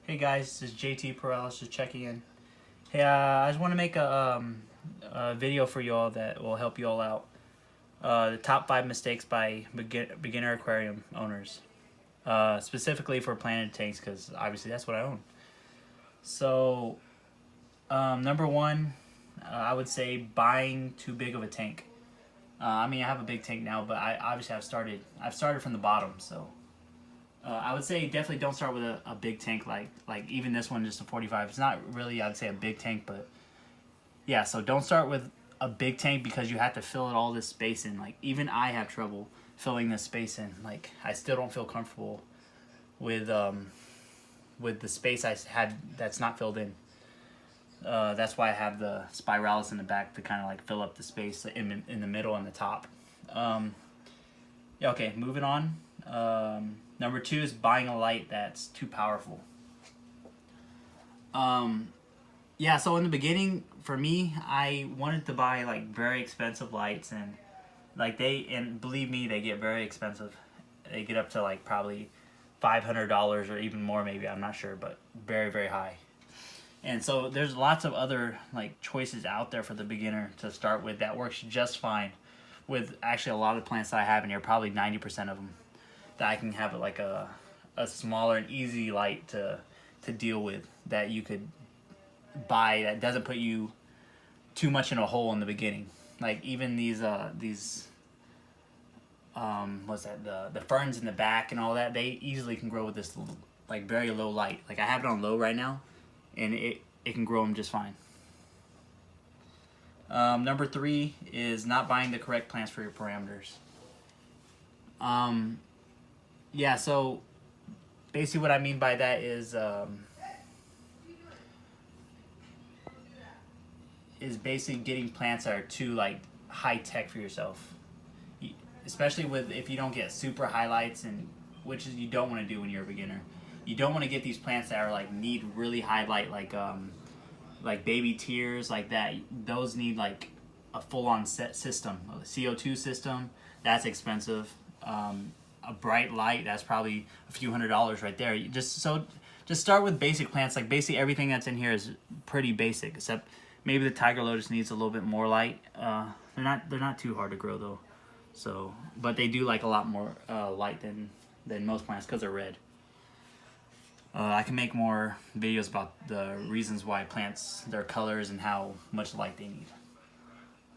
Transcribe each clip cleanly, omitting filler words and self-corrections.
Hey guys, this is JT Perales just checking in. Hey, I just want to make a video for you all that will help you all out. The top 5 mistakes by beginner aquarium owners. Specifically for planted tanks, because obviously that's what I own. So, number 1, I would say buying too big of a tank. I mean, I have a big tank now, but I obviously I've started from the bottom, so. I would say definitely don't start with a big tank like even this one, just a 45. It's not really, I'd say, a big tank, but yeah, so don't start with a big tank because you have to fill all this space in. Like, even I have trouble filling this space in. Like, I still don't feel comfortable with the space I had that's not filled in. That's why I have the spiralis in the back to kind of like fill up the space in the middle and the top. Yeah, okay, moving on. Number 2 is buying a light that's too powerful. Yeah, so in the beginning, for me, I wanted to buy like very expensive lights, and and believe me, they get very expensive. They get up to like probably $500 or even more, maybe, I'm not sure, but very, very high. And so there's lots of other like choices out there for the beginner to start with that works just fine with actually a lot of plants that I have in here, probably 90% of them, that I can have like a smaller and easy light to deal with that you could buy that doesn't put you too much in a hole in the beginning. Like even these what's that, the ferns in the back and all that, they easily can grow with this like very low light. Like I have it on low right now, and it can grow them just fine. Number 3 is not buying the correct plants for your parameters. Yeah, so basically what I mean by that is basically getting plants that are too like high tech for yourself, especially with if you don't get super highlights, and which is you don't want to do when you're a beginner. You don't want to get these plants that are like need really high light, like baby tears, like that. Those need like a full-on set system, a CO2 system. That's expensive. A bright light, that's probably a few $100s right there. Just start with basic plants. Like basically everything that's in here is pretty basic, except maybe the tiger lotus needs a little bit more light. They're not too hard to grow though. So, but they do like a lot more light than most plants because they're red. I can make more videos about the reasons why plants, their colors, and how much light they need.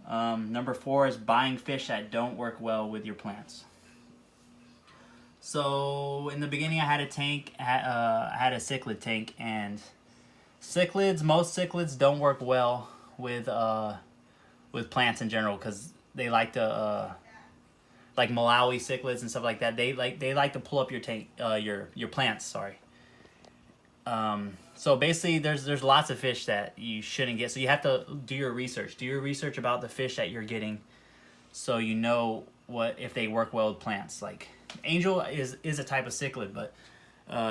Number 4 is buying fish that don't work well with your plants. So in the beginning, I had a tank. I had a cichlid tank, and most cichlids don't work well with plants in general because they like to like Malawi cichlids and stuff like that. They like to pull up your tank, your plants. Sorry. So basically, there's lots of fish that you shouldn't get. So you have to do your research. Do your research about the fish that you're getting, so you know if they work well with plants. Like angel is a type of cichlid, but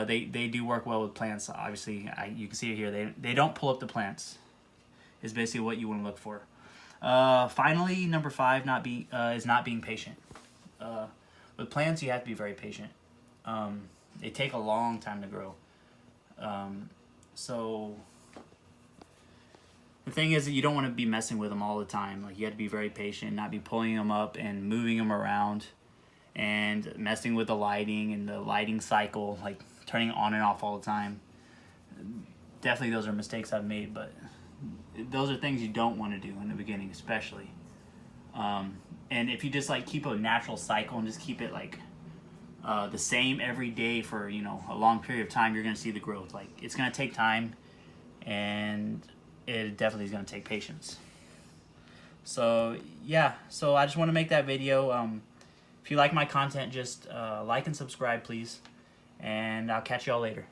they do work well with plants. Obviously, you can see it here. They don't pull up the plants. Is basically what you want to look for. Finally, number 5 is not being patient. With plants, you have to be very patient. They take a long time to grow. So the thing is that you don't want to be messing with them all the time. Like you have to be very patient, not be pulling them up and moving them around and messing with the lighting and the lighting cycle, like turning on and off all the time. Definitely those are mistakes I've made, but those are things you don't want to do in the beginning, especially. And if you just like keep a natural cycle and just keep it like the same every day for a long period of time, you're going to see the growth. Like it's going to take time, and it definitely is going to take patience. So yeah, so I just want to make that video. If you like my content, just like and subscribe, please, and I'll catch y'all later.